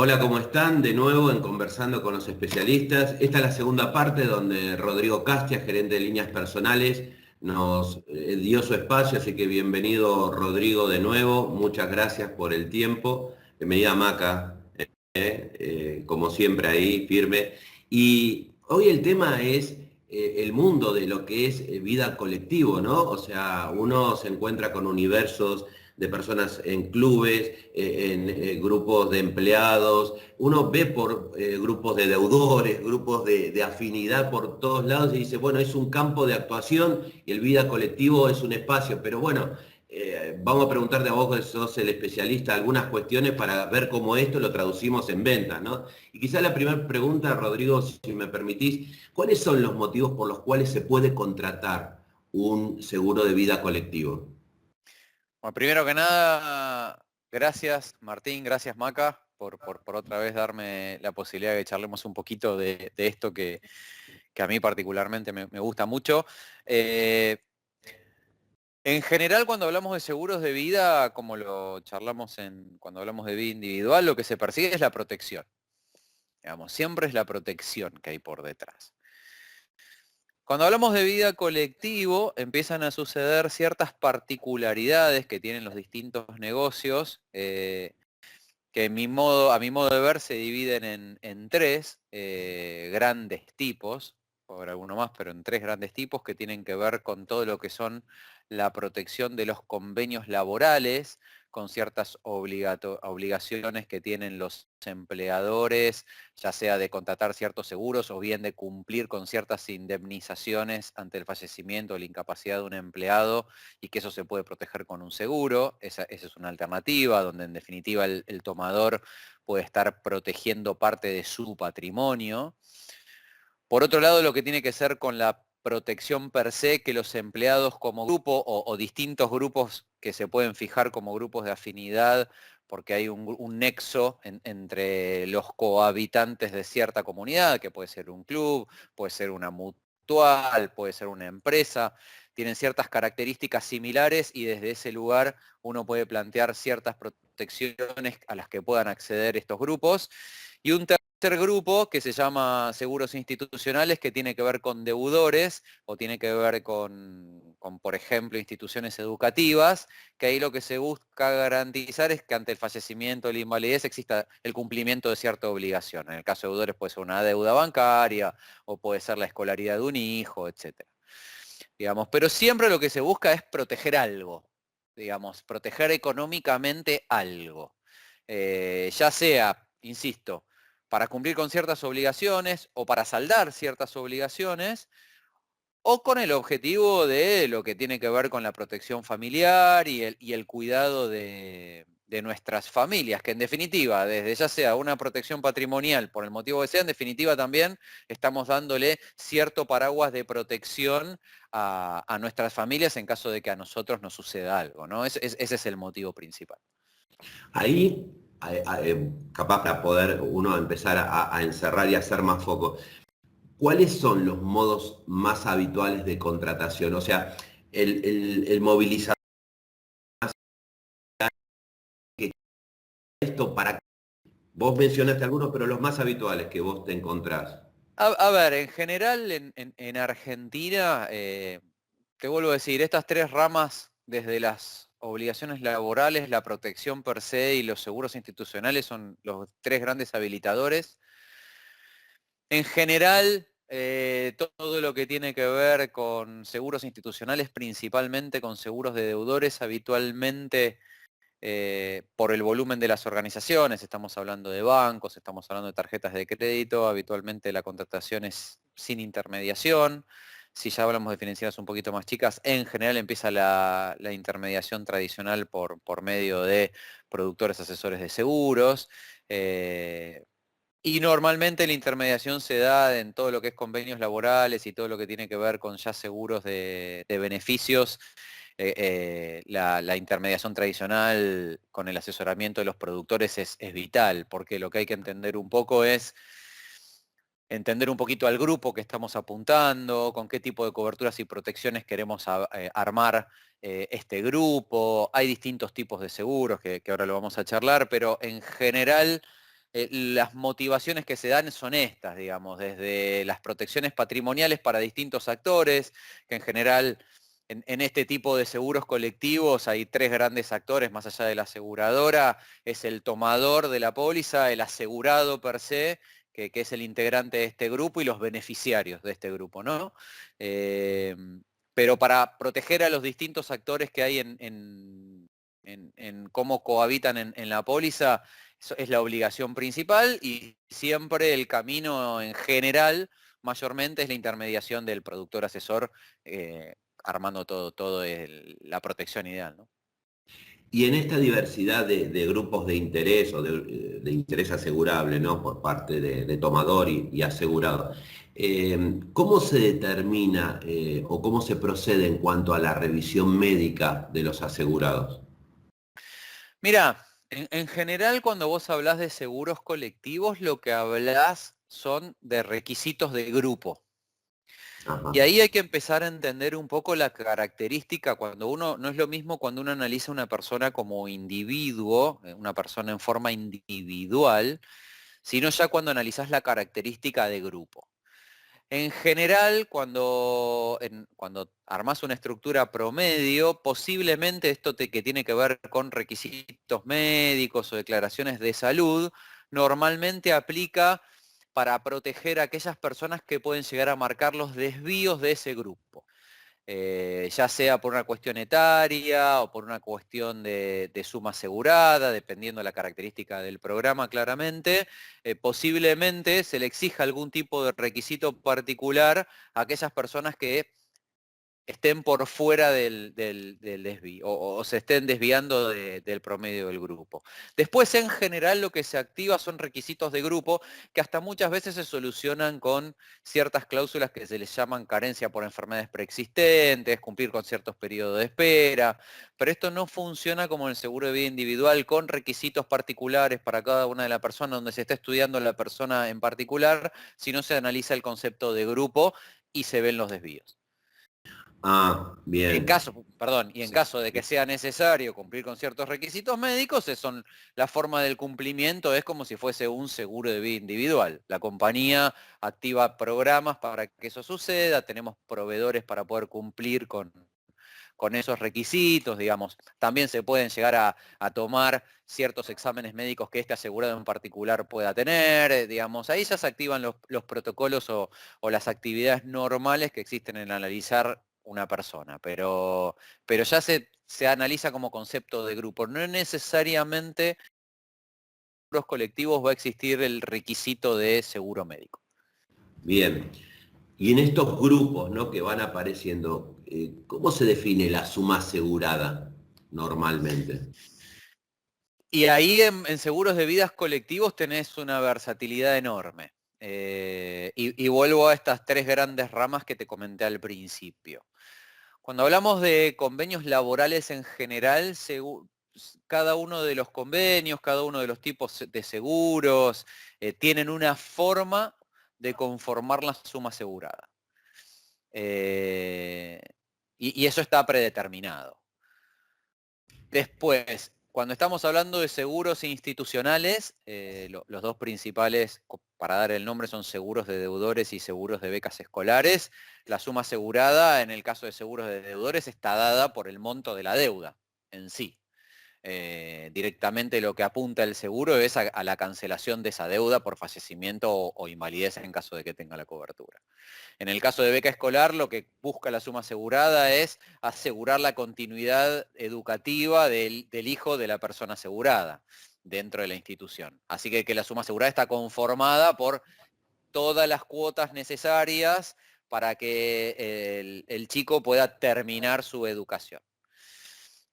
Hola, ¿cómo están? De nuevo en Conversando con los Especialistas. Esta es la segunda parte donde Rodrigo Castia, gerente de líneas personales, nos dio su espacio, así que bienvenido Rodrigo de nuevo. Muchas gracias por el tiempo. Bienvenida Maca, como siempre ahí, firme. Y hoy el tema es el mundo de lo que es vida colectivo, ¿no? O sea, uno se encuentra con universos de personas en clubes, en grupos de empleados, uno ve por grupos de deudores, grupos de afinidad por todos lados y dice, bueno, es un campo de actuación y el vida colectivo es un espacio, pero bueno, vamos a preguntarte a vos que sos el especialista algunas cuestiones para ver cómo esto lo traducimos en ventas, ¿no? Y quizá la primera pregunta, Rodrigo, si me permitís, ¿cuáles son los motivos por los cuales se puede contratar un seguro de vida colectivo? Bueno, primero que nada, gracias Martín, gracias Maca por otra vez darme la posibilidad de que charlemos un poquito de esto que a mí particularmente me gusta mucho. Eh, en general, cuando hablamos de seguros de vida, como lo charlamos cuando hablamos de vida individual, lo que se persigue es la protección. Digamos, siempre es la protección que hay por detrás. Cuando hablamos de vida colectivo, empiezan a suceder ciertas particularidades que tienen los distintos negocios, que a mi modo de ver se dividen en tres grandes tipos, por alguno más, pero en tres grandes tipos que tienen que ver con todo lo que son la protección de los convenios laborales, con ciertas obligaciones que tienen los empleadores, ya sea de contratar ciertos seguros o bien de cumplir con ciertas indemnizaciones ante el fallecimiento o la incapacidad de un empleado, y que eso se puede proteger con un seguro. Esa es una alternativa donde en definitiva el tomador puede estar protegiendo parte de su patrimonio. Por otro lado, lo que tiene que ser con la protección per se, que los empleados como grupo o distintos grupos que se pueden fijar como grupos de afinidad, porque hay un nexo entre los cohabitantes de cierta comunidad, que puede ser un club, puede ser una mutual, puede ser una empresa, tienen ciertas características similares y desde ese lugar uno puede plantear ciertas protecciones a las que puedan acceder estos grupos. Y un tercer grupo que se llama seguros institucionales, que tiene que ver con deudores o tiene que ver con, por ejemplo, instituciones educativas, que ahí lo que se busca garantizar es que ante el fallecimiento o la invalidez exista el cumplimiento de cierta obligación. En el caso de deudores puede ser una deuda bancaria o puede ser la escolaridad de un hijo, etcétera. Digamos, pero siempre lo que se busca es proteger algo, digamos, proteger económicamente algo. Ya sea, insisto, para cumplir con ciertas obligaciones o para saldar ciertas obligaciones, o con el objetivo de lo que tiene que ver con la protección familiar y el cuidado de nuestras familias, que en definitiva, desde ya sea una protección patrimonial por el motivo que sea, en definitiva también estamos dándole cierto paraguas de protección a nuestras familias en caso de que a nosotros nos suceda algo, ¿no? Ese es el motivo principal. Ahí, capaz para poder uno empezar a encerrar y hacer más foco, ¿cuáles son los modos más habituales de contratación? O sea, el movilizador, que esto para... Vos mencionaste algunos, pero los más habituales que vos te encontrás. A ver, en general en Argentina, te vuelvo a decir, estas tres ramas, desde las obligaciones laborales, la protección per se y los seguros institucionales, son los tres grandes habilitadores. En general, todo lo que tiene que ver con seguros institucionales, principalmente con seguros de deudores, habitualmente por el volumen de las organizaciones, estamos hablando de bancos, estamos hablando de tarjetas de crédito, habitualmente la contratación es sin intermediación. Si ya hablamos de financieras un poquito más chicas, en general empieza la intermediación tradicional por medio de productores asesores de seguros. Y normalmente la intermediación se da en todo lo que es convenios laborales y todo lo que tiene que ver con ya seguros de beneficios. La intermediación tradicional con el asesoramiento de los productores es vital, porque lo que hay que entender un poco es entender un poquito al grupo que estamos apuntando, con qué tipo de coberturas y protecciones queremos armar este grupo. Hay distintos tipos de seguros que ahora lo vamos a charlar, pero en general las motivaciones que se dan son estas, digamos, desde las protecciones patrimoniales para distintos actores, que en general en este tipo de seguros colectivos hay tres grandes actores más allá de la aseguradora: es el tomador de la póliza, el asegurado per se, que es el integrante de este grupo, y los beneficiarios de este grupo, ¿no? Eh, pero para proteger a los distintos actores que hay en cómo cohabitan en la póliza, eso es la obligación principal, y siempre el camino en general, mayormente, es la intermediación del productor asesor, armando todo la protección ideal, ¿no? Y en esta diversidad de grupos de interés o de interés asegurable, ¿no? Por parte de tomador y asegurado, ¿cómo se determina o cómo se procede en cuanto a la revisión médica de los asegurados? Mira, en general, cuando vos hablás de seguros colectivos, lo que hablás son de requisitos de grupo. Y Ajá. ahí hay que empezar a entender un poco la característica. Cuando uno, no es lo mismo cuando uno analiza a una persona como individuo, una persona en forma individual, sino ya cuando analizás la característica de grupo. En general, cuando armás una estructura promedio, posiblemente esto que tiene que ver con requisitos médicos o declaraciones de salud, normalmente aplica para proteger a aquellas personas que pueden llegar a marcar los desvíos de ese grupo. Ya sea por una cuestión etaria o por una cuestión de suma asegurada, dependiendo de la característica del programa, claramente. Posiblemente se le exija algún tipo de requisito particular a aquellas personas que estén por fuera del desvío, o se estén desviando del promedio del grupo. Después, en general, lo que se activa son requisitos de grupo que hasta muchas veces se solucionan con ciertas cláusulas que se les llaman carencia por enfermedades preexistentes, cumplir con ciertos periodos de espera, pero esto no funciona como en el seguro de vida individual, con requisitos particulares para cada una de las personas, donde se está estudiando la persona en particular, sino se analiza el concepto de grupo y se ven los desvíos. Ah, En bien. caso, perdón, y en Sí. caso de que sea necesario cumplir con ciertos requisitos médicos, la forma del cumplimiento es como si fuese un seguro de vida individual. La compañía activa programas para que eso suceda, tenemos proveedores para poder cumplir con esos requisitos, digamos. También se pueden llegar a tomar ciertos exámenes médicos que este asegurado en particular pueda tener, digamos. Ahí ya se activan los protocolos o las actividades normales que existen en analizar una persona, pero ya se analiza como concepto de grupo. No necesariamente en los colectivos va a existir el requisito de seguro médico. Bien. Y en estos grupos, ¿no? Que van apareciendo, ¿cómo se define la suma asegurada normalmente? Y ahí en seguros de vidas colectivos tenés una versatilidad enorme. Y vuelvo a estas tres grandes ramas que te comenté al principio. Cuando hablamos de convenios laborales en general, cada uno de los convenios, cada uno de los tipos de seguros, tienen una forma de conformar la suma asegurada. Eh, y eso está predeterminado. Después, cuando estamos hablando de seguros institucionales, los dos principales, para dar el nombre, son seguros de deudores y seguros de becas escolares. La suma asegurada, en el caso de seguros de deudores, está dada por el monto de la deuda en sí. Directamente lo que apunta el seguro es a la cancelación de esa deuda por fallecimiento o invalidez en caso de que tenga la cobertura. En el caso de beca escolar, lo que busca la suma asegurada es asegurar la continuidad educativa del hijo de la persona asegurada dentro de la institución. Así que la suma asegurada está conformada por todas las cuotas necesarias para que el chico pueda terminar su educación.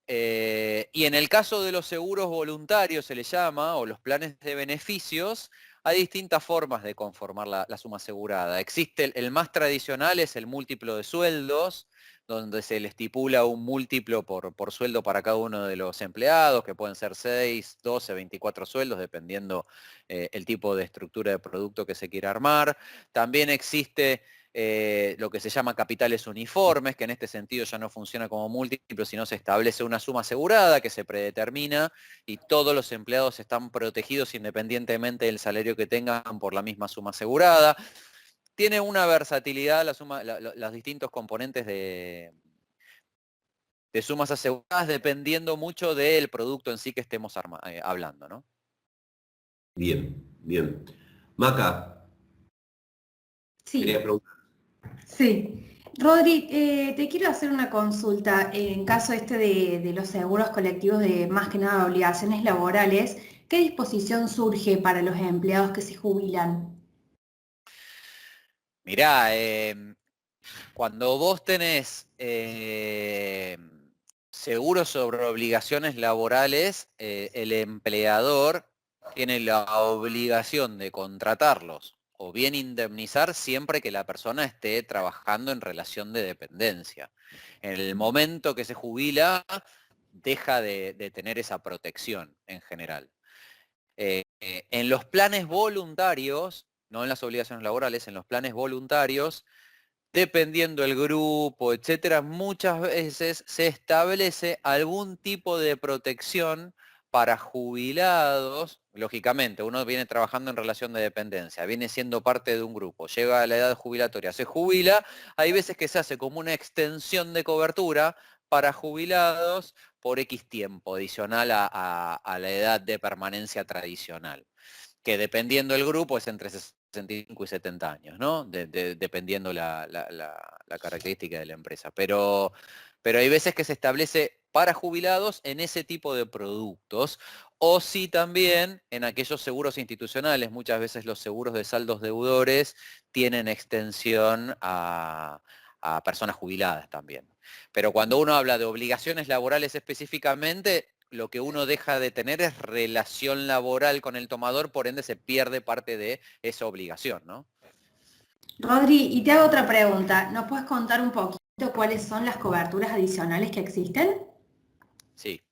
Y en el caso de los seguros voluntarios, se le llama, o los planes de beneficios, hay distintas formas de conformar la suma asegurada. Existe el más tradicional, es el múltiplo de sueldos, donde se le estipula un múltiplo por sueldo para cada uno de los empleados, que pueden ser 6, 12, 24 sueldos, dependiendo el tipo de estructura de producto que se quiera armar. También existe lo que se llama capitales uniformes, que en este sentido ya no funciona como múltiplo, sino se establece una suma asegurada que se predetermina y todos los empleados están protegidos independientemente del salario que tengan por la misma suma asegurada. Tiene una versatilidad los distintos componentes de sumas aseguradas dependiendo mucho del producto en sí que estemos hablando, ¿no? Bien, bien. Maca, quería Sí, preguntar. sí. Rodri, te quiero hacer una consulta. En caso de los seguros colectivos de más que nada obligaciones laborales, ¿qué disposición surge para los empleados que se jubilan? Mirá, cuando vos tenés seguros sobre obligaciones laborales, el empleador tiene la obligación de contratarlos o bien indemnizar siempre que la persona esté trabajando en relación de dependencia. En el momento que se jubila, deja de tener esa protección en general. En los planes voluntarios, no en las obligaciones laborales, en los planes voluntarios, dependiendo el grupo, etcétera, muchas veces se establece algún tipo de protección para jubilados. Lógicamente, uno viene trabajando en relación de dependencia, viene siendo parte de un grupo, llega a la edad jubilatoria, se jubila, hay veces que se hace como una extensión de cobertura para jubilados por X tiempo adicional a la edad de permanencia tradicional, que dependiendo del grupo es entre 65 y 70 años, ¿no? Dependiendo la característica de la empresa. Pero hay veces que se establece para jubilados en ese tipo de productos, o sí también en aquellos seguros institucionales, muchas veces los seguros de saldos deudores tienen extensión a personas jubiladas también. Pero cuando uno habla de obligaciones laborales específicamente, lo que uno deja de tener es relación laboral con el tomador, por ende se pierde parte de esa obligación, ¿no? Rodri, y te hago otra pregunta. ¿Nos puedes contar un poquito cuáles son las coberturas adicionales que existen? Sí.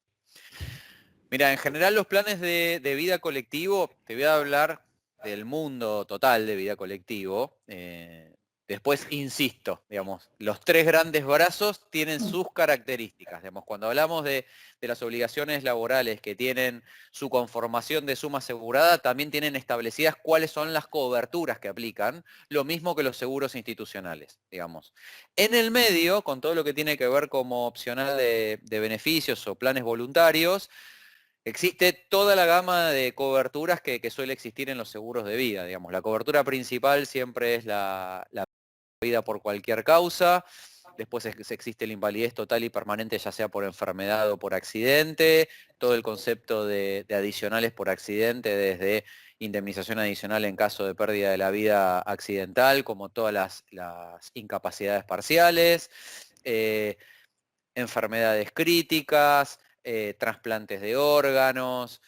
Mira, en general los planes de vida colectivo, te voy a hablar del mundo total de vida colectivo. Después, insisto, digamos, los tres grandes brazos tienen sus características. Digamos, cuando hablamos de las obligaciones laborales que tienen su conformación de suma asegurada, también tienen establecidas cuáles son las coberturas que aplican, lo mismo que los seguros institucionales, digamos. En el medio, con todo lo que tiene que ver como opcional de beneficios o planes voluntarios, existe toda la gama de coberturas que suele existir en los seguros de vida, digamos. La cobertura principal siempre es la vida por cualquier causa. Después existe la invalidez total y permanente, ya sea por enfermedad o por accidente. Todo el concepto de adicionales por accidente, desde indemnización adicional en caso de pérdida de la vida accidental, como todas las incapacidades parciales. eh, Enfermedades críticas, trasplantes de órganos.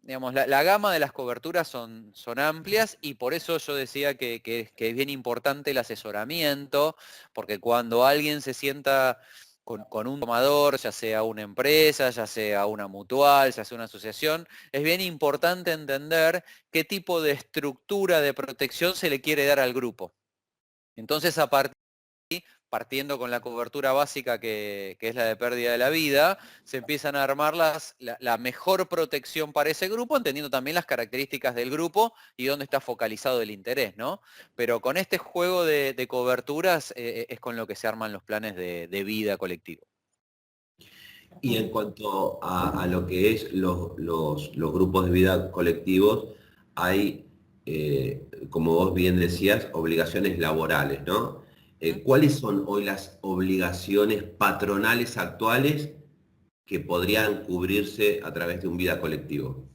Digamos, la gama de las coberturas son amplias y por eso yo decía que es bien importante el asesoramiento, porque cuando alguien se sienta con un tomador, ya sea una empresa, ya sea una mutual, ya sea una asociación, es bien importante entender qué tipo de estructura de protección se le quiere dar al grupo. Entonces, a partir partiendo con la cobertura básica que es la de pérdida de la vida, se empiezan a armar la mejor protección para ese grupo, entendiendo también las características del grupo y dónde está focalizado el interés, ¿no? Pero con este juego de coberturas es con lo que se arman los planes de vida colectivo. Y en cuanto a lo que es los grupos de vida colectivos, hay, como vos bien decías, obligaciones laborales, ¿no? ¿Cuáles son hoy las obligaciones patronales actuales que podrían cubrirse a través de un vida colectivo?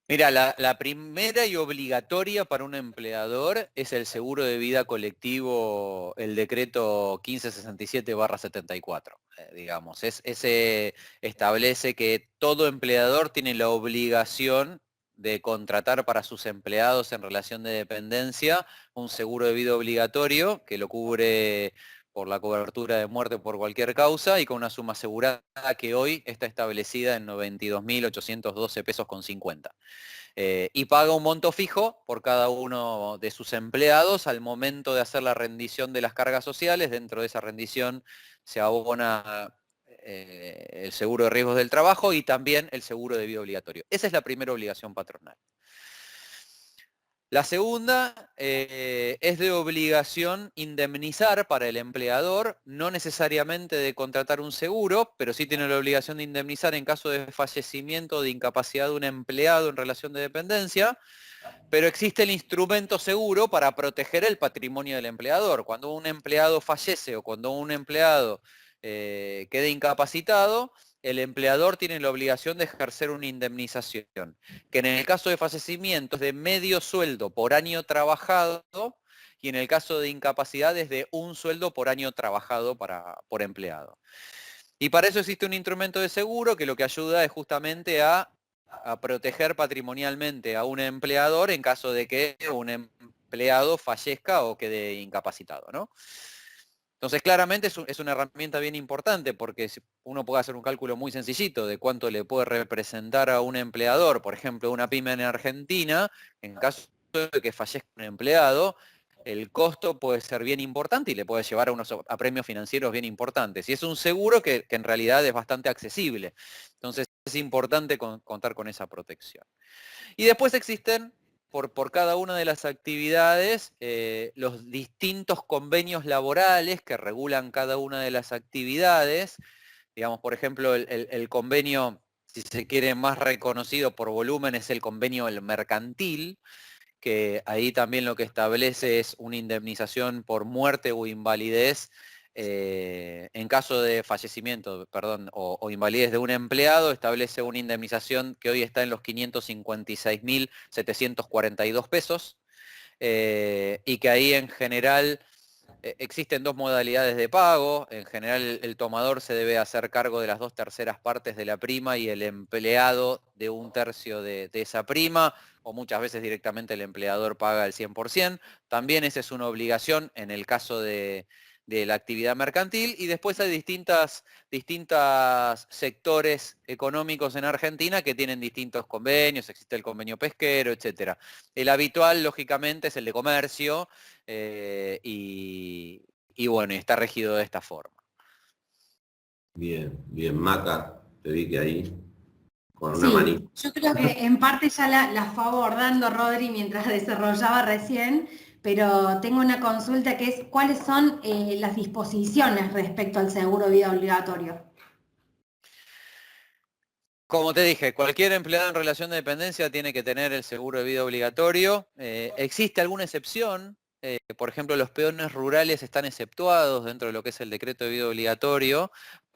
Mira, la primera y obligatoria para un empleador es el seguro de vida colectivo, el decreto 1567/74, digamos. Ese establece que todo empleador tiene la obligación de contratar para sus empleados en relación de dependencia un seguro de vida obligatorio que lo cubre por la cobertura de muerte por cualquier causa y con una suma asegurada que hoy está establecida en 92.812 pesos con 50. Y paga un monto fijo por cada uno de sus empleados al momento de hacer la rendición de las cargas sociales. Dentro de esa rendición se abona el seguro de riesgos del trabajo y también el seguro de vida obligatorio. Esa es la primera obligación patronal. La segunda es de obligación indemnizar para el empleador, no necesariamente de contratar un seguro, pero sí tiene la obligación de indemnizar en caso de fallecimiento o de incapacidad de un empleado en relación de dependencia, pero existe el instrumento seguro para proteger el patrimonio del empleador. Cuando un empleado fallece o cuando un empleado quede incapacitado, el empleador tiene la obligación de ejercer una indemnización, que en el caso de fallecimiento es de medio sueldo por año trabajado y en el caso de incapacidad es de un sueldo por año trabajado por empleado. Y para eso existe un instrumento de seguro que lo que ayuda es justamente a proteger patrimonialmente a un empleador en caso de que un empleado fallezca o quede incapacitado, ¿no? Entonces, claramente es una herramienta bien importante porque uno puede hacer un cálculo muy sencillito de cuánto le puede representar a un empleador, por ejemplo, una pyme en Argentina, en caso de que fallezca un empleado, el costo puede ser bien importante y le puede llevar a premios financieros bien importantes. Y es un seguro que en realidad es bastante accesible. Entonces, es importante contar con esa protección. Y después existen por cada una de las actividades, los distintos convenios laborales que regulan cada una de las actividades. Digamos, por ejemplo, el convenio, si se quiere, más reconocido por volumen es el convenio mercantil, que ahí también lo que establece es una indemnización por muerte o invalidez en caso de fallecimiento, perdón, o invalidez de un empleado, establece una indemnización que hoy está en los 556.742 pesos, y que ahí en general existen dos modalidades de pago. En general el tomador se debe hacer cargo de las 2/3 partes de la prima y el empleado de 1/3 de esa prima, o muchas veces directamente el empleador paga el 100%. También esa es una obligación en el caso de la actividad mercantil, y después hay distintos sectores económicos en Argentina que tienen distintos convenios. Existe el convenio pesquero, etcétera. El habitual, lógicamente, es el de comercio, y bueno, está regido de esta forma. Bien, bien, Maca, te vi que ahí con una Sí, manita. yo creo que en parte ya la fue abordando Rodri mientras desarrollaba recién, pero tengo una consulta que es ¿cuáles son las disposiciones respecto al seguro de vida obligatorio? Como te dije, cualquier empleado en relación de dependencia tiene que tener el seguro de vida obligatorio. Existe alguna excepción. Por ejemplo, los peones rurales están exceptuados dentro de lo que es el decreto de vida obligatorio,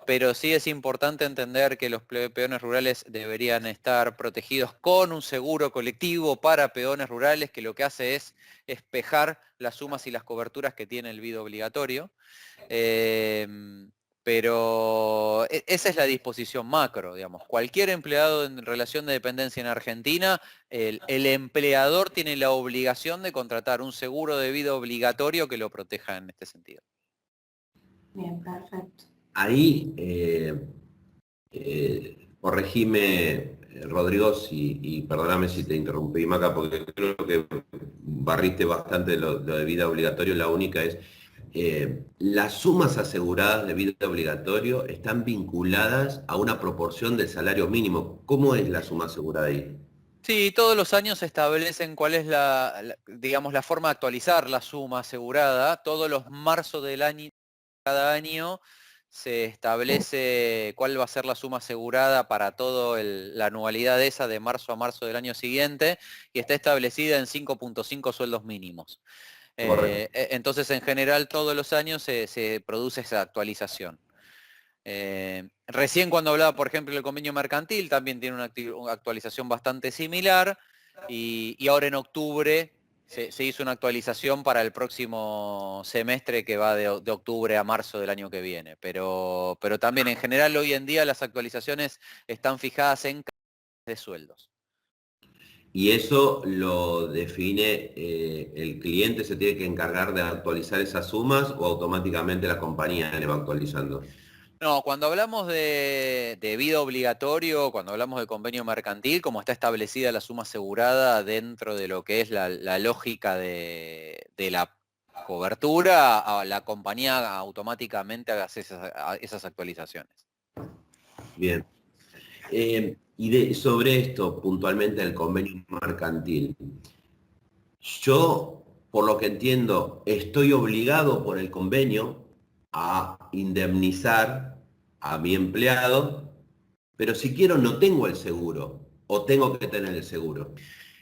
pero sí es importante entender que los peones rurales deberían estar protegidos con un seguro colectivo para peones rurales, que lo que hace es espejar las sumas y las coberturas que tiene el vida obligatorio. Pero esa es la disposición macro, digamos. Cualquier empleado en relación de dependencia en Argentina, el empleador tiene la obligación de contratar un seguro de vida obligatorio que lo proteja en este sentido. Bien, perfecto. Ahí, corregime, Rodrigo, y perdóname si te interrumpí, Maca, porque creo que barriste bastante lo de vida obligatorio. La única es, las sumas aseguradas de vida obligatorio están vinculadas a una proporción del salario mínimo. ¿Cómo es la suma asegurada ahí? Sí, todos los años se establecen cuál es digamos, la forma de actualizar la suma asegurada. Todos los marzos del año, cada año, se establece cuál va a ser la suma asegurada para toda la anualidad esa de marzo a marzo del año siguiente, y está establecida en 5.5 sueldos mínimos. Correcto. Entonces, en general, todos los años se produce esa actualización. Recién cuando hablaba, por ejemplo, del convenio mercantil, también tiene una actualización bastante similar, y ahora en octubre se hizo una actualización para el próximo semestre que va de octubre a marzo del año que viene. Pero también en general hoy en día las actualizaciones están fijadas en de sueldos. Y eso lo define, el cliente se tiene que encargar de actualizar esas sumas o automáticamente la compañía le va actualizando. No, cuando hablamos de vida obligatorio, cuando hablamos de convenio mercantil, como está establecida la suma asegurada dentro de lo que es la lógica de la cobertura, la compañía automáticamente hace esas actualizaciones. Bien. Sobre esto, puntualmente el convenio mercantil, yo, por lo que entiendo, estoy obligado por el convenio a indemnizar a mi empleado, pero si quiero no tengo el seguro, o tengo que tener el seguro.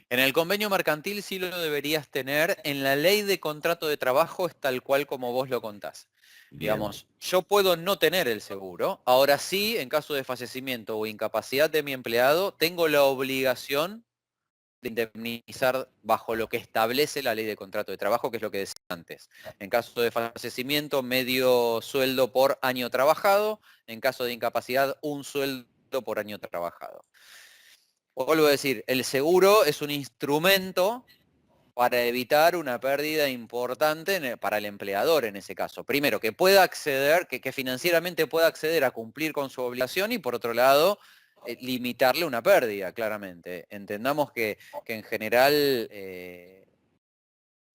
En el convenio mercantil sí lo deberías tener, en la ley de contrato de trabajo es tal cual como vos lo contás. Bien. Digamos, yo puedo no tener el seguro, ahora sí, en caso de fallecimiento o incapacidad de mi empleado, tengo la obligación de indemnizar bajo lo que establece la ley de contrato de trabajo, que es lo que decía antes. En caso de fallecimiento, medio sueldo por año trabajado, en caso de incapacidad, un sueldo por año trabajado. Vuelvo a decir, el seguro es un instrumento para evitar una pérdida importante para el empleador en ese caso. Primero, que pueda acceder, que financieramente pueda acceder a cumplir con su obligación y por otro lado, limitarle una pérdida, claramente. Entendamos que en general,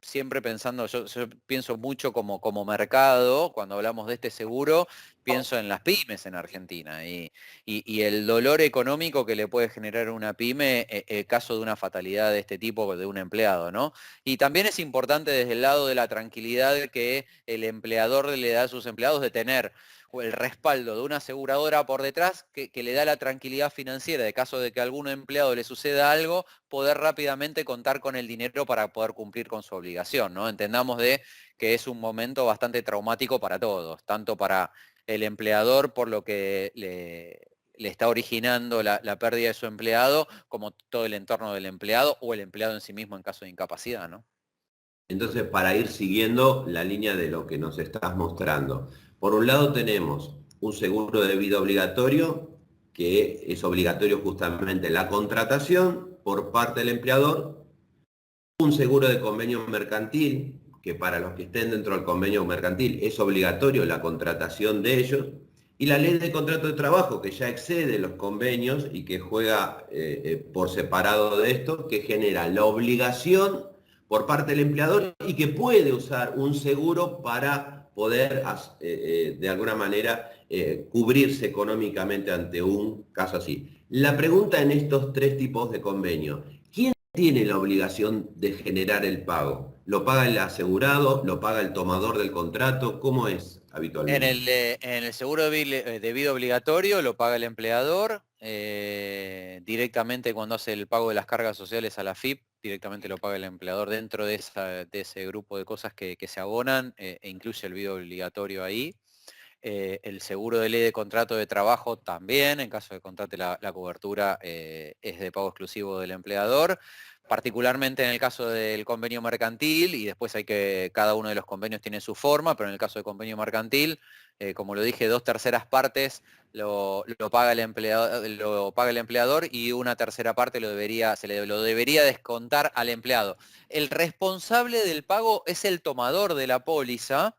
siempre pensando, yo pienso mucho como mercado, cuando hablamos de este seguro, pienso en las pymes en Argentina y el dolor económico que le puede generar una pyme en caso de una fatalidad de este tipo de un empleado, ¿no? Y también es importante desde el lado de la tranquilidad que el empleador le da a sus empleados de tener el respaldo de una aseguradora por detrás que le da la tranquilidad financiera de caso de que a algún empleado le suceda algo, poder rápidamente contar con el dinero para poder cumplir con su obligación, ¿no? Entendamos de que es un momento bastante traumático para todos, tanto para el empleador por lo que le está originando la pérdida de su empleado, como todo el entorno del empleado o el empleado en sí mismo en caso de incapacidad, ¿no? Entonces, para ir siguiendo la línea de lo que nos estás mostrando, por un lado tenemos un seguro de vida obligatorio, que es obligatorio justamente la contratación por parte del empleador, un seguro de convenio mercantil, que para los que estén dentro del convenio mercantil es obligatorio la contratación de ellos, y la ley de contrato de trabajo, que ya excede los convenios y que juega por separado de esto, que genera la obligación por parte del empleador y que puede usar un seguro para poder, de alguna manera, cubrirse económicamente ante un caso así. La pregunta en estos tres tipos de convenio: ¿quién tiene la obligación de generar el pago? ¿Lo paga el asegurado? ¿Lo paga el tomador del contrato? ¿Cómo es habitualmente? En el seguro de vida obligatorio lo paga el empleador, directamente cuando hace el pago de las cargas sociales a la FIP, directamente lo paga el empleador dentro de ese grupo de cosas que se abonan, e incluye el vida obligatorio ahí. El seguro de ley de contrato de trabajo también, en caso de contrate la cobertura, es de pago exclusivo del empleador, particularmente en el caso del convenio mercantil, y después cada uno de los convenios tiene su forma, pero en el caso del convenio mercantil, como lo dije, 2/3 partes lo paga el empleador y una tercera parte lo debería descontar al empleado. El responsable del pago es el tomador de la póliza,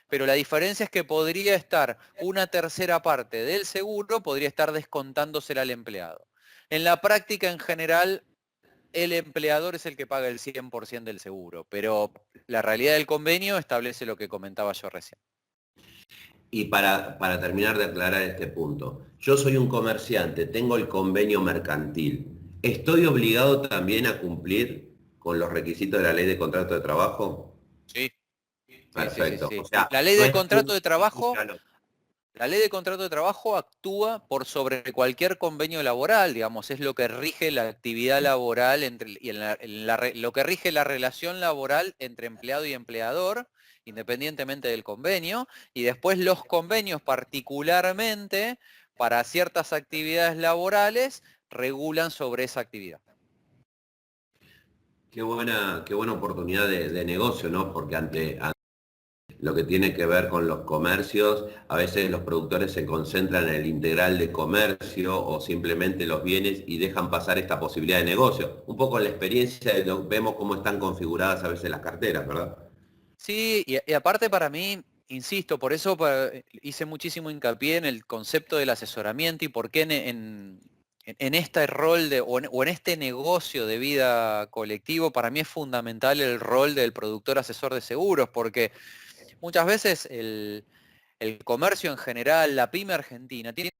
pero la diferencia es que podría estar una tercera parte del seguro, podría estar descontándosela al empleado. En la práctica, en general, el empleador es el que paga el 100% del seguro, pero la realidad del convenio establece lo que comentaba yo recién. Y para terminar de aclarar este punto, yo soy un comerciante, tengo el convenio mercantil. ¿Estoy obligado también a cumplir con los requisitos de la ley de contrato de trabajo? Sí, Perfecto. sí. O sea, La ley no de es contrato de trabajo claro. La ley de contrato de trabajo actúa por sobre cualquier convenio laboral, digamos, es lo que rige la actividad laboral lo que rige la relación laboral entre empleado y empleador, independientemente del convenio, y después los convenios particularmente para ciertas actividades laborales regulan sobre esa actividad. Qué buena oportunidad de negocio, ¿no? Porque ante lo que tiene que ver con los comercios, a veces los productores se concentran en el integral de comercio o simplemente los bienes y dejan pasar esta posibilidad de negocio. Un poco en la experiencia vemos cómo están configuradas a veces las carteras, ¿verdad? Sí, y aparte para mí insisto, por eso hice muchísimo hincapié en el concepto del asesoramiento y por qué en este rol o en este negocio de vida colectivo, para mí es fundamental el rol del productor asesor de seguros, porque muchas veces el comercio en general, la pyme argentina, tiene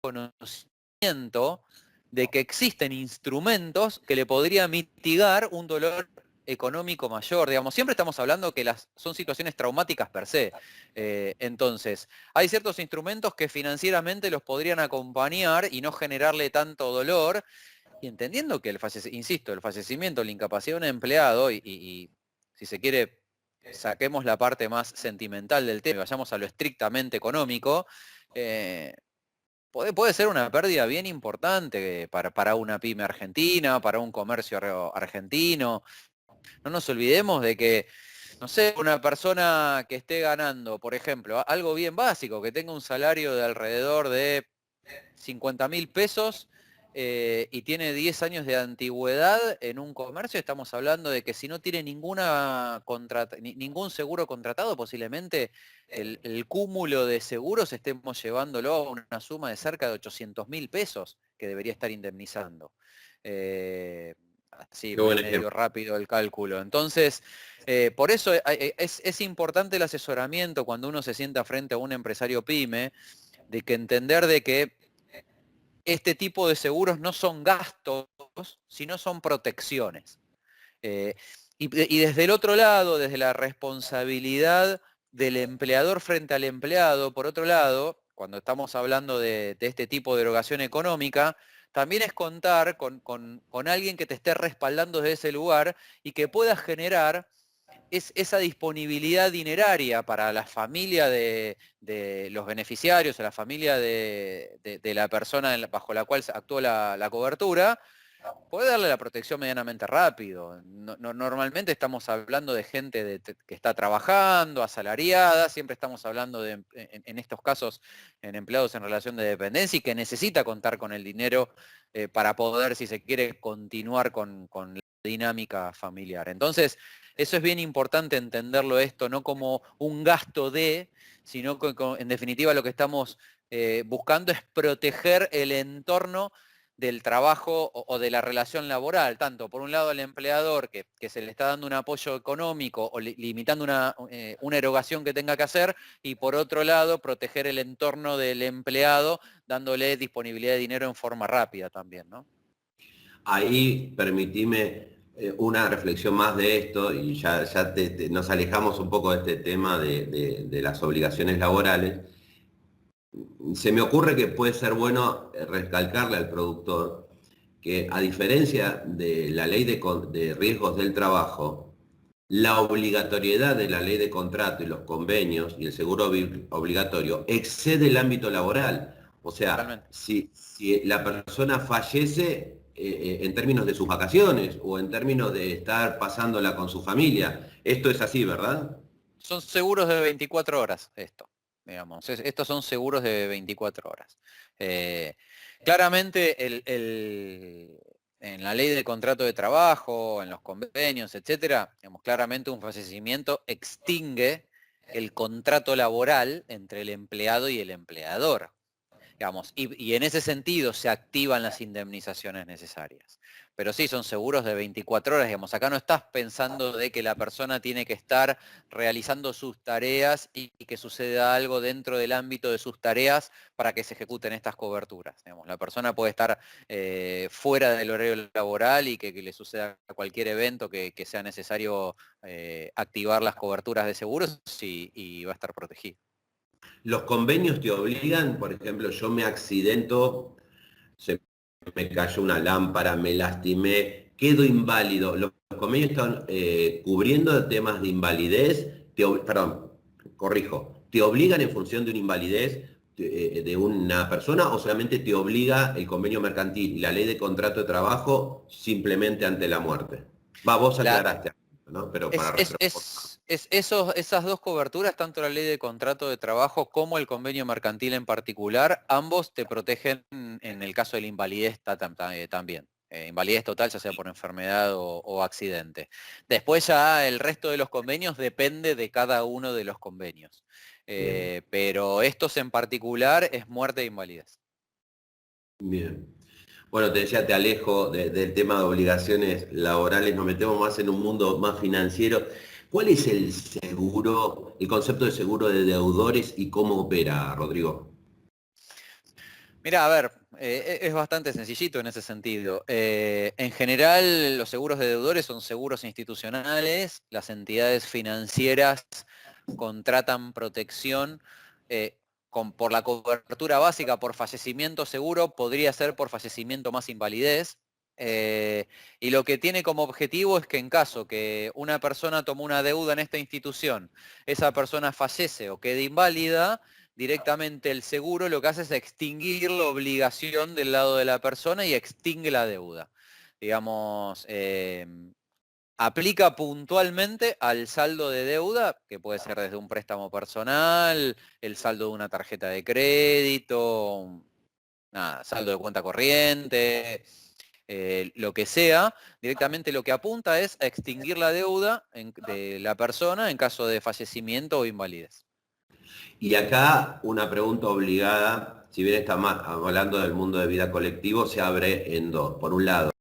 conocimiento de que existen instrumentos que le podrían mitigar un dolor económico mayor. Digamos, siempre estamos hablando que son situaciones traumáticas per se. Entonces, hay ciertos instrumentos que financieramente los podrían acompañar y no generarle tanto dolor, y entendiendo que insisto, el fallecimiento, la incapacidad de un empleado, y si se quiere, saquemos la parte más sentimental del tema y vayamos a lo estrictamente económico, puede ser una pérdida bien importante para una pyme argentina, para un comercio argentino. No nos olvidemos de que, no sé, una persona que esté ganando, por ejemplo, algo bien básico, que tenga un salario de alrededor de 50.000 pesos y tiene 10 años de antigüedad en un comercio, estamos hablando de que si no tiene ningún seguro contratado, posiblemente el cúmulo de seguros estemos llevándolo a una suma de cerca de 800.000 pesos que debería estar indemnizando. Así, Qué buen medio ejemplo. rápido el cálculo. Entonces, por eso es importante el asesoramiento cuando uno se sienta frente a un empresario pyme, de que entender de que este tipo de seguros no son gastos, sino son protecciones. Y desde el otro lado, desde la responsabilidad del empleador frente al empleado, por otro lado, cuando estamos hablando de este tipo de erogación económica, también es contar con alguien que te esté respaldando desde ese lugar y que pueda generar esa disponibilidad dineraria para la familia de los beneficiarios, a la familia de la persona bajo la cual actúa la cobertura, puede darle la protección medianamente rápido. Normalmente estamos hablando de gente que está trabajando, asalariada, siempre estamos hablando en estos casos, en empleados en relación de dependencia y que necesita contar con el dinero para poder, si se quiere, continuar con la dinámica familiar. Entonces, eso es bien importante entenderlo esto, no como un gasto sino que en definitiva lo que estamos buscando es proteger el entorno del trabajo o de la relación laboral, tanto por un lado al empleador que se le está dando un apoyo económico o limitando una erogación que tenga que hacer, y por otro lado proteger el entorno del empleado dándole disponibilidad de dinero en forma rápida también, ¿no? Ahí permitime una reflexión más de esto y ya nos alejamos un poco de este tema de las obligaciones laborales. Se me ocurre que puede ser bueno recalcarle al productor que, a diferencia de la ley de riesgos del trabajo, la obligatoriedad de la ley de contrato y los convenios y el seguro obligatorio excede el ámbito laboral. O sea, Totalmente. si la persona fallece en términos de sus vacaciones o en términos de estar pasándola con su familia, esto es así, ¿verdad? Son seguros de 24 horas esto, digamos. Estos son seguros de 24 horas. Eh, Claramente en la ley de contrato de trabajo, en los convenios, etcétera, digamos, claramente un fallecimiento extingue el contrato laboral entre el empleado y el empleador. Digamos, y en ese sentido se activan las indemnizaciones necesarias. Pero sí, son seguros de 24 horas, digamos. Acá no estás pensando de que la persona tiene que estar realizando sus tareas y que suceda algo dentro del ámbito de sus tareas para que se ejecuten estas coberturas. Digamos. La persona puede estar fuera del horario laboral y que le suceda cualquier evento que sea necesario activar las coberturas de seguros y va a estar protegido. Los convenios te obligan, por ejemplo, yo me accidento, se me cayó una lámpara, me lastimé, quedo inválido. Los convenios están cubriendo temas de invalidez, perdón, corrijo, ¿te obligan en función de una invalidez de una persona o solamente te obliga el convenio mercantil y la ley de contrato de trabajo simplemente ante la muerte? Vos aclaraste, ¿no? Pero para Esas dos coberturas, tanto la ley de contrato de trabajo como el convenio mercantil en particular, ambos te protegen en el caso de la invalidez también. invalidez total, ya sea por enfermedad o accidente. Después ya el resto de los convenios depende de cada uno de los convenios. Pero estos en particular es muerte e invalidez. Bien. Bueno, te decía, te alejo del tema de obligaciones laborales, nos metemos más en un mundo más financiero. ¿Cuál es el seguro, el concepto de seguro de deudores y cómo opera, Rodrigo? Mira, a ver, es bastante sencillito en ese sentido. En general, los seguros de deudores son seguros institucionales, las entidades financieras contratan protección por la cobertura básica, por fallecimiento seguro, podría ser por fallecimiento más invalidez. Y lo que tiene como objetivo es que en caso que una persona tomó una deuda en esta institución, esa persona fallece o quede inválida, directamente el seguro lo que hace es extinguir la obligación del lado de la persona y extingue la deuda. Digamos, aplica puntualmente al saldo de deuda, que puede ser desde un préstamo personal, el saldo de una tarjeta de crédito, nada, saldo de cuenta corriente, lo que sea. Directamente lo que apunta es a extinguir la deuda de la persona en caso de fallecimiento o invalidez. Y acá una pregunta obligada, si bien está hablando del mundo de vida colectivo, se abre en dos. Por un lado,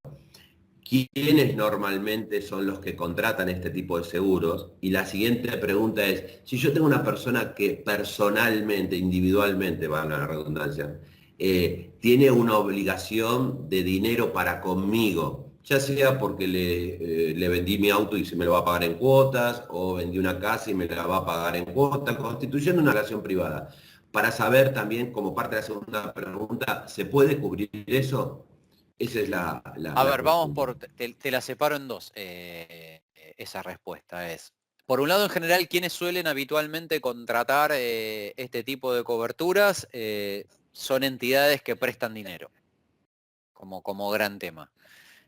¿quiénes normalmente son los que contratan este tipo de seguros? Y la siguiente pregunta es, si yo tengo una persona que personalmente, individualmente, valga la redundancia, tiene una obligación de dinero para conmigo, ya sea porque le vendí mi auto y se me lo va a pagar en cuotas, o vendí una casa y me la va a pagar en cuotas, constituyendo una relación privada. Para saber también, como parte de la segunda pregunta, ¿se puede cubrir eso? Esa es A la ver, vamos consulta. por, te la separo en dos, esa respuesta es. Por un lado, en general, ¿quiénes suelen habitualmente contratar este tipo de coberturas? Son entidades que prestan dinero, como gran tema.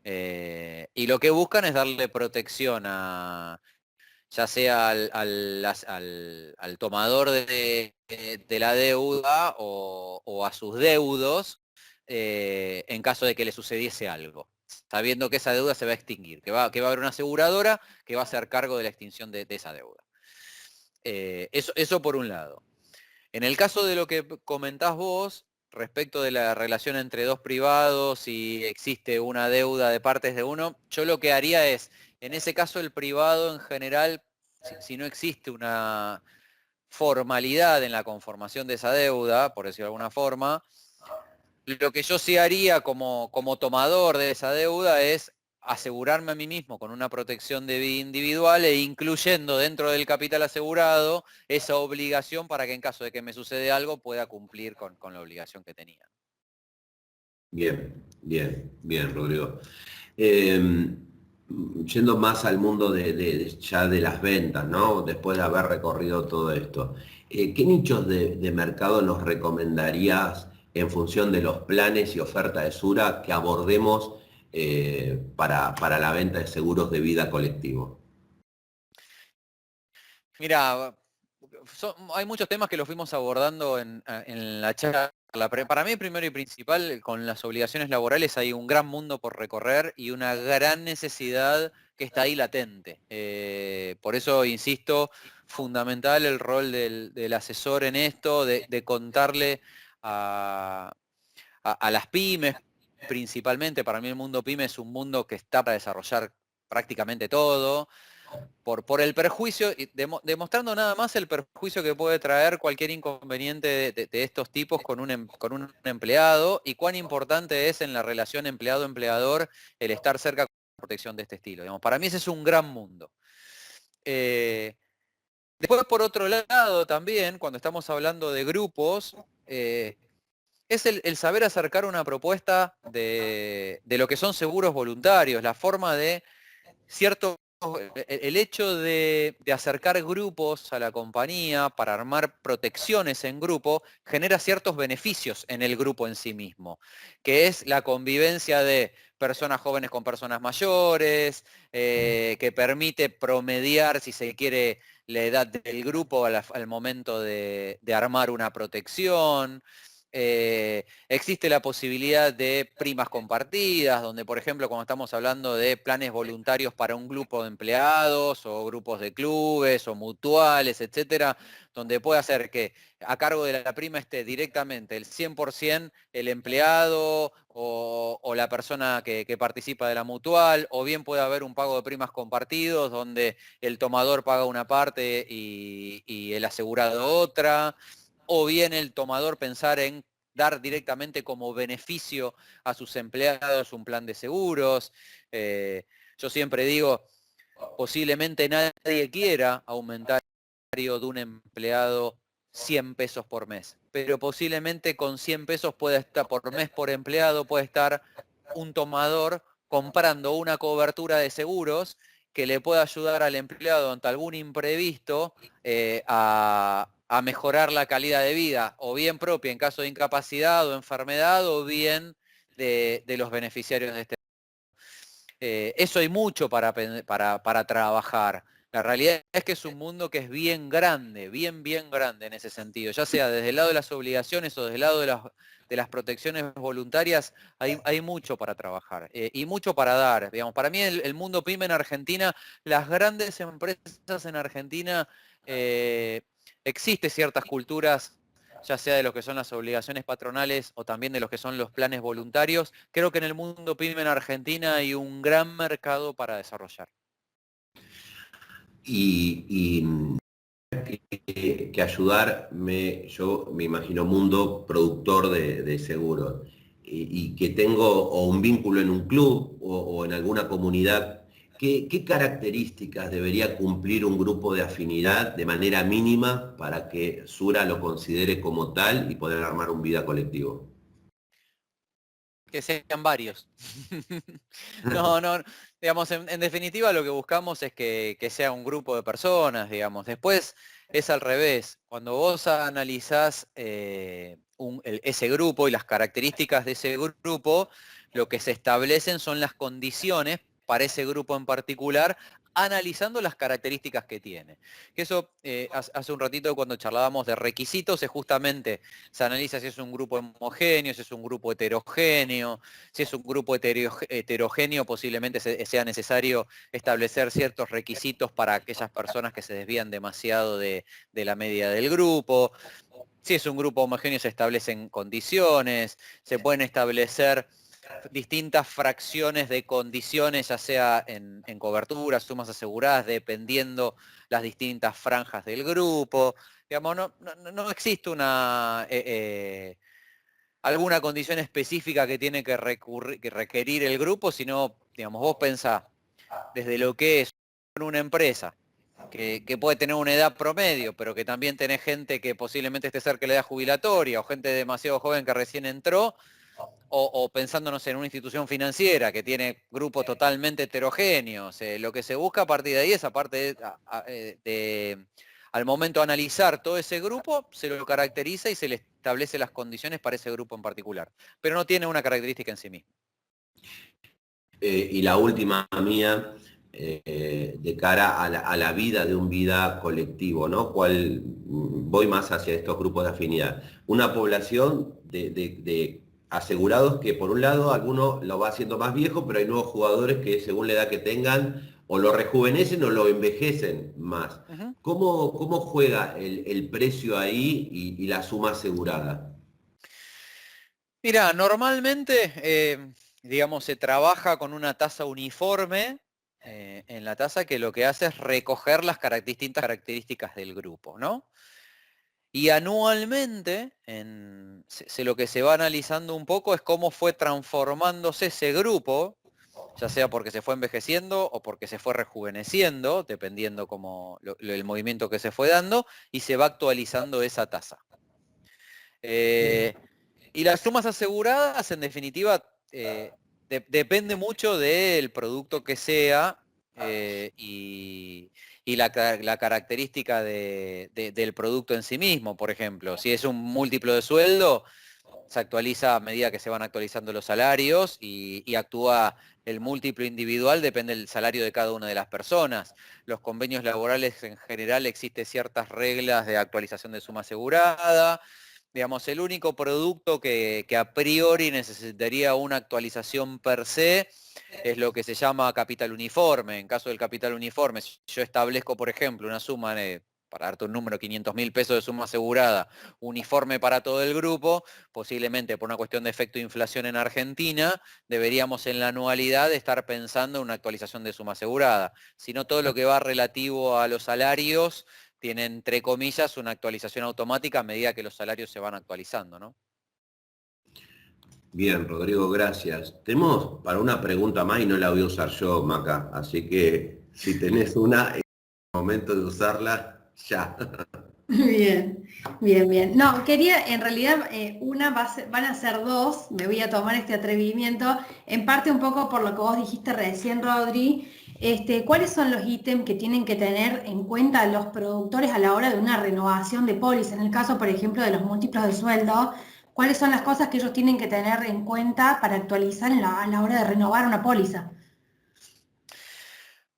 Y lo que buscan es darle protección ya sea al tomador de la deuda o a sus deudos en caso de que le sucediese algo, sabiendo que esa deuda se va a extinguir, que va a haber una aseguradora que va a hacer cargo de la extinción de esa deuda. Eso por un lado. En el caso de lo que comentás vos, respecto de la relación entre dos privados y existe una deuda de partes de uno, yo lo que haría es, en ese caso el privado en general, si no existe una formalidad en la conformación de esa deuda, por decirlo de alguna forma, lo que yo sí haría como tomador de esa deuda es asegurarme a mí mismo con una protección de vida individual e incluyendo dentro del capital asegurado esa obligación para que en caso de que me sucede algo pueda cumplir con la obligación que tenía. Bien, bien, bien, Rodrigo. Yendo más al mundo ya de las ventas, ¿no? Después de haber recorrido todo esto, ¿qué nichos de mercado nos recomendarías en función de los planes y oferta de Sura que abordemos para la venta de seguros de vida colectivo? Mira, hay muchos temas que los fuimos abordando en la charla. Para mí, primero y principal, con las obligaciones laborales hay un gran mundo por recorrer y una gran necesidad que está ahí latente. Por eso, insisto, fundamental el rol del asesor en esto, de contarle a, a las pymes principalmente. Para mí el mundo pyme es un mundo que está para desarrollar prácticamente todo por el perjuicio, y demostrando nada más el perjuicio que puede traer cualquier inconveniente de estos tipos con un empleado y cuán importante es en la relación empleado-empleador el estar cerca con protección de este estilo. Digamos, para mí ese es un gran mundo. Después, por otro lado, también, cuando estamos hablando de grupos, es el saber acercar una propuesta de lo que son seguros voluntarios, la forma de cierto, el hecho de acercar grupos a la compañía para armar protecciones en grupo genera ciertos beneficios en el grupo en sí mismo, que es la convivencia de personas jóvenes con personas mayores, que permite promediar, si se quiere, la edad del grupo al momento de armar una protección. existe la posibilidad de primas compartidas, donde por ejemplo cuando estamos hablando de planes voluntarios para un grupo de empleados o grupos de clubes o mutuales, etcétera, donde puede hacer que a cargo de la prima esté directamente el 100% el empleado o la persona que participa de la mutual, o bien puede haber un pago de primas compartidos donde el tomador paga una parte y el asegurado otra, o bien el tomador pensar en dar directamente como beneficio a sus empleados un plan de seguros. Yo siempre digo, posiblemente nadie quiera aumentar el salario de un empleado 100 pesos por mes, pero posiblemente con 100 pesos puede estar por mes por empleado, puede estar un tomador comprando una cobertura de seguros que le pueda ayudar al empleado ante algún imprevisto a mejorar la calidad de vida, o bien propia en caso de incapacidad o enfermedad, o bien de los beneficiarios de este. Eso hay mucho para trabajar. La realidad es que es un mundo que es bien grande, bien grande en ese sentido, ya sea desde el lado de las obligaciones o desde el lado de las protecciones voluntarias, hay mucho para trabajar y mucho para dar. Digamos, para mí el mundo PYME en Argentina, las grandes empresas en Argentina, existe ciertas culturas, ya sea de lo que son las obligaciones patronales o también de los que son los planes voluntarios. Creo que en el mundo PYME en Argentina hay un gran mercado para desarrollar. Y que ayudarme, yo me imagino mundo productor de seguros, y que tengo o un vínculo en un club o en alguna comunidad. ¿Qué características debería cumplir un grupo de afinidad de manera mínima para que Sura lo considere como tal y poder armar un vida colectivo? Que sean varios. No, digamos, en definitiva lo que buscamos es que sea un grupo de personas, digamos. Después es al revés. Cuando vos analizás ese grupo y las características de ese grupo, lo que se establecen son las condiciones para ese grupo en particular, analizando las características que tiene. Que eso, hace un ratito cuando charlábamos de requisitos, es justamente, se analiza si es un grupo homogéneo, si es un grupo heterogéneo. Si es un grupo heterogéneo, posiblemente sea necesario establecer ciertos requisitos para aquellas personas que se desvían demasiado de la media del grupo. Si es un grupo homogéneo, se establecen condiciones, se pueden establecer distintas fracciones de condiciones, ya sea en coberturas, sumas aseguradas, dependiendo las distintas franjas del grupo. Digamos, no existe alguna condición específica que tiene que requerir el grupo, sino, digamos, vos pensás desde lo que es una empresa, que puede tener una edad promedio, pero que también tenés gente que posiblemente esté cerca de la edad jubilatoria, o gente demasiado joven que recién entró, o pensándonos en una institución financiera que tiene grupos totalmente heterogéneos. Lo que se busca a partir de ahí es, aparte al momento de analizar todo ese grupo, se lo caracteriza y se le establece las condiciones para ese grupo en particular. Pero no tiene una característica en sí mismo. Y la última mía, de cara a la vida de un vida colectivo, ¿no? Voy más hacia estos grupos de afinidad. Una población de asegurados que, por un lado, alguno lo va haciendo más viejo, pero hay nuevos jugadores que, según la edad que tengan, o lo rejuvenecen o lo envejecen más. Uh-huh. ¿Cómo juega el precio ahí y la suma asegurada? Mira, normalmente, digamos, se trabaja con una tasa uniforme en la tasa, que lo que hace es recoger las distintas características del grupo, ¿no? Y anualmente, lo que se va analizando un poco es cómo fue transformándose ese grupo, ya sea porque se fue envejeciendo o porque se fue rejuveneciendo, dependiendo el movimiento que se fue dando, y se va actualizando esa tasa. Y las sumas aseguradas, en definitiva, depende mucho del producto que sea y la característica del producto en sí mismo. Por ejemplo, si es un múltiplo de sueldo, se actualiza a medida que se van actualizando los salarios y actúa el múltiplo individual, depende del salario de cada una de las personas. Los convenios laborales en general, existen ciertas reglas de actualización de suma asegurada. Digamos, el único producto que a priori necesitaría una actualización per se es lo que se llama capital uniforme. En caso del capital uniforme, si yo establezco, por ejemplo, una suma de, para darte un número, 500.000 pesos de suma asegurada, uniforme para todo el grupo, posiblemente por una cuestión de efecto de inflación en Argentina, deberíamos en la anualidad estar pensando en una actualización de suma asegurada. Si no, todo lo que va relativo a los salarios tiene, entre comillas, una actualización automática a medida que los salarios se van actualizando, ¿no? Bien, Rodrigo, gracias. Tenemos para una pregunta más y no la voy a usar yo, Maca, así que si tenés una, es el momento de usarla ya. Bien, bien, bien. No, quería, en realidad, van a ser dos, me voy a tomar este atrevimiento, en parte un poco por lo que vos dijiste recién, Rodri. ¿Cuáles son los ítems que tienen que tener en cuenta los productores a la hora de una renovación de póliza? En el caso, por ejemplo, de los múltiplos de sueldo, ¿cuáles son las cosas que ellos tienen que tener en cuenta para actualizar a la hora de renovar una póliza?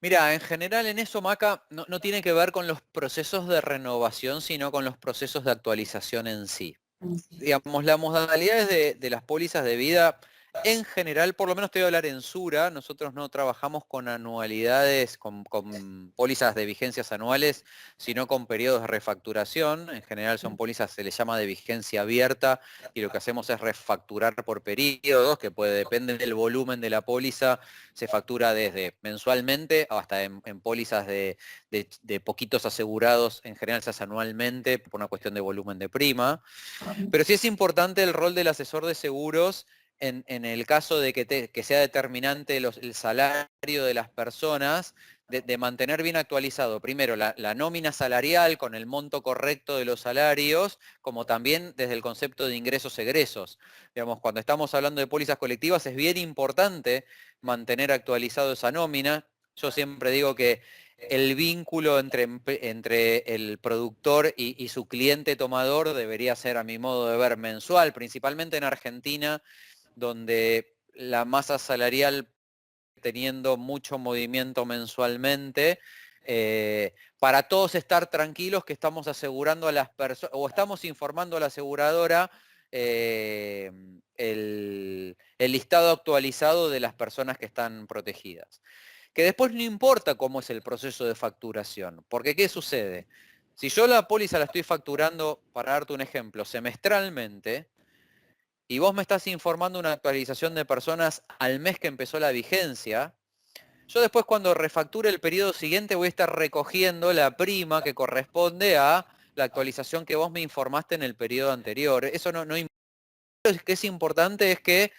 Mira, en general en eso, Maca, no tiene que ver con los procesos de renovación, sino con los procesos de actualización en sí. Digamos, las modalidades de las pólizas de vida, en general, por lo menos te voy a hablar en Sura, nosotros no trabajamos con anualidades, con pólizas de vigencias anuales, sino con periodos de refacturación. En general son pólizas, se les llama de vigencia abierta, y lo que hacemos es refacturar por periodos, que puede, depende del volumen de la póliza, se factura desde mensualmente hasta en pólizas de poquitos asegurados, en general se hace anualmente por una cuestión de volumen de prima. Pero sí es importante el rol del asesor de seguros en el caso de que sea determinante el salario de las personas, de mantener bien actualizado, primero, la nómina salarial con el monto correcto de los salarios, como también desde el concepto de ingresos-egresos. Digamos, cuando estamos hablando de pólizas colectivas es bien importante mantener actualizado esa nómina. Yo siempre digo que el vínculo entre el productor y su cliente tomador debería ser, a mi modo de ver, mensual, principalmente en Argentina, donde la masa salarial teniendo mucho movimiento mensualmente, para todos estar tranquilos que estamos asegurando a las personas, o estamos informando a la aseguradora eh, el listado actualizado de las personas que están protegidas. Que después no importa cómo es el proceso de facturación, porque ¿qué sucede? Si yo la póliza la estoy facturando, para darte un ejemplo, semestralmente, y vos me estás informando una actualización de personas al mes que empezó la vigencia, yo después cuando refacture el periodo siguiente voy a estar recogiendo la prima que corresponde a la actualización que vos me informaste en el periodo anterior. Eso no importa. Lo que es importante es que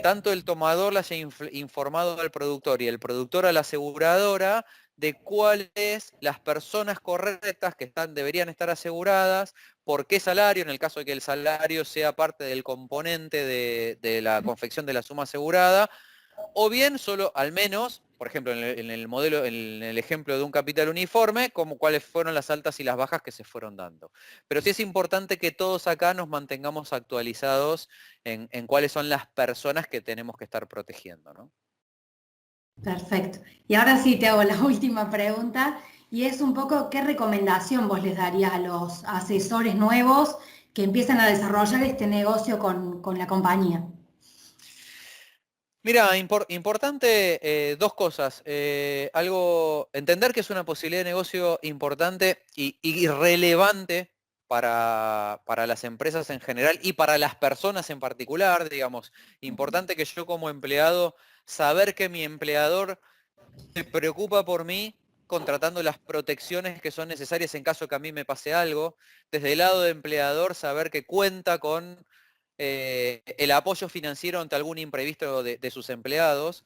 tanto el tomador le haya informado al productor y el productor a la aseguradora de cuáles las personas correctas que deberían estar aseguradas, por qué salario, en el caso de que el salario sea parte del componente de la confección de la suma asegurada, o bien solo, al menos, por ejemplo, en el modelo, en el ejemplo de un capital uniforme, como cuáles fueron las altas y las bajas que se fueron dando. Pero sí es importante que todos acá nos mantengamos actualizados en cuáles son las personas que tenemos que estar protegiendo, ¿no? Perfecto. Y ahora sí te hago la última pregunta y es un poco qué recomendación vos les darías a los asesores nuevos que empiezan a desarrollar este negocio con la compañía. Mira, importante dos cosas. Entender que es una posibilidad de negocio importante y relevante para las empresas en general y para las personas en particular, digamos. Importante que yo como empleado, saber que mi empleador se preocupa por mí contratando las protecciones que son necesarias en caso que a mí me pase algo. Desde el lado de empleador, saber que cuenta con el apoyo financiero ante algún imprevisto de sus empleados.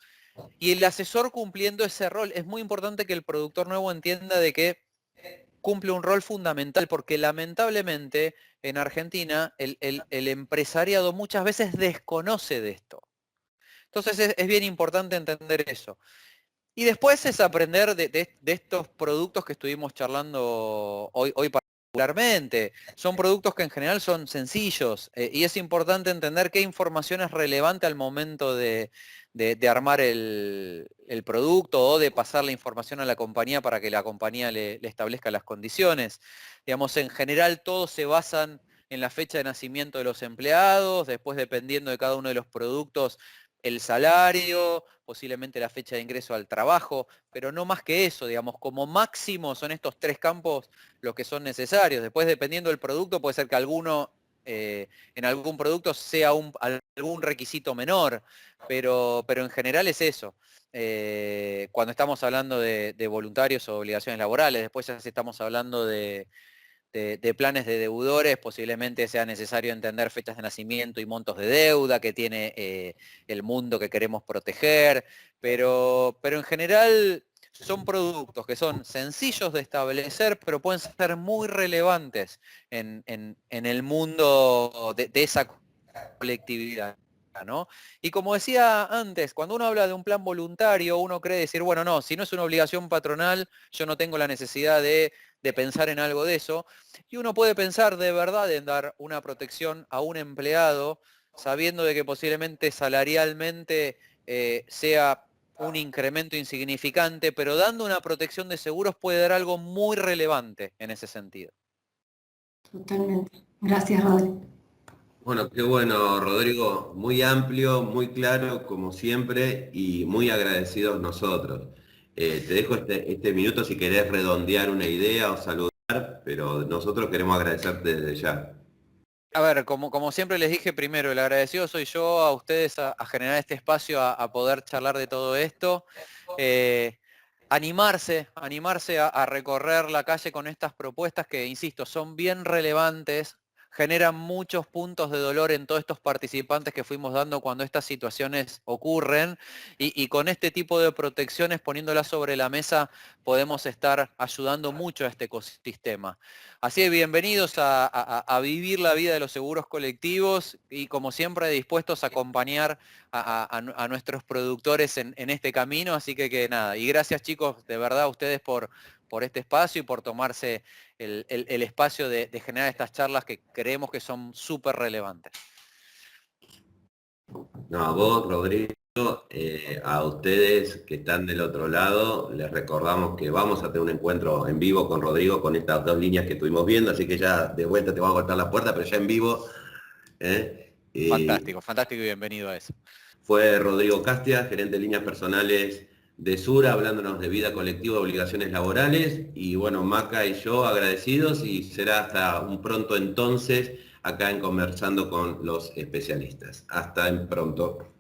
Y el asesor cumpliendo ese rol. Es muy importante que el productor nuevo entienda de que cumple un rol fundamental, porque lamentablemente en Argentina el empresariado muchas veces desconoce de esto. Entonces es bien importante entender eso. Y después es aprender de estos productos que estuvimos charlando hoy particularmente. Son productos que en general son sencillos y es importante entender qué información es relevante al momento de armar el producto o de pasar la información a la compañía para que la compañía le establezca las condiciones. Digamos, en general todos se basan en la fecha de nacimiento de los empleados, después dependiendo de cada uno de los productos, el salario, posiblemente la fecha de ingreso al trabajo, pero no más que eso, digamos, como máximo son estos 3 campos los que son necesarios. Después, dependiendo del producto, puede ser que en algún producto sea algún requisito menor, pero en general es eso. Cuando estamos hablando de voluntarios o obligaciones laborales, después ya si estamos hablando de planes de deudores, posiblemente sea necesario entender fechas de nacimiento y montos de deuda que tiene el mundo que queremos proteger, pero en general son productos que son sencillos de establecer, pero pueden ser muy relevantes en el mundo de esa colectividad, ¿no? Y como decía antes, cuando uno habla de un plan voluntario, uno cree decir, bueno, no, si no es una obligación patronal, yo no tengo la necesidad de pensar en algo de eso. Y uno puede pensar de verdad en dar una protección a un empleado, sabiendo de que posiblemente salarialmente sea un incremento insignificante, pero dando una protección de seguros puede dar algo muy relevante en ese sentido. Totalmente. Gracias, Rodri. Bueno, qué bueno, Rodrigo, muy amplio, muy claro, como siempre, y muy agradecidos nosotros. Te dejo este minuto si querés redondear una idea o saludar, pero nosotros queremos agradecerte desde ya. A ver, como siempre les dije primero, el agradecido soy yo a ustedes a generar este espacio, a poder charlar de todo esto. Animarse a recorrer la calle con estas propuestas que, insisto, son bien relevantes, generan muchos puntos de dolor en todos estos participantes que fuimos dando cuando estas situaciones ocurren y con este tipo de protecciones poniéndolas sobre la mesa podemos estar ayudando mucho a este ecosistema. Así que bienvenidos a vivir la vida de los seguros colectivos y como siempre dispuestos a acompañar a nuestros productores en este camino, así que nada, y gracias chicos de verdad a ustedes por este espacio y por tomarse el espacio de generar estas charlas que creemos que son súper relevantes. No, a vos, Rodrigo, a ustedes que están del otro lado, les recordamos que vamos a tener un encuentro en vivo con Rodrigo con estas 2 líneas que estuvimos viendo, así que ya de vuelta te vamos a cortar la puerta, pero ya en vivo. Fantástico, fantástico y bienvenido a eso. Fue Rodrigo Castia, gerente de líneas personales de Sura, hablándonos de vida colectiva, obligaciones laborales, y bueno, Maca y yo agradecidos y será hasta un pronto entonces acá en Conversando con los Especialistas. Hasta en pronto.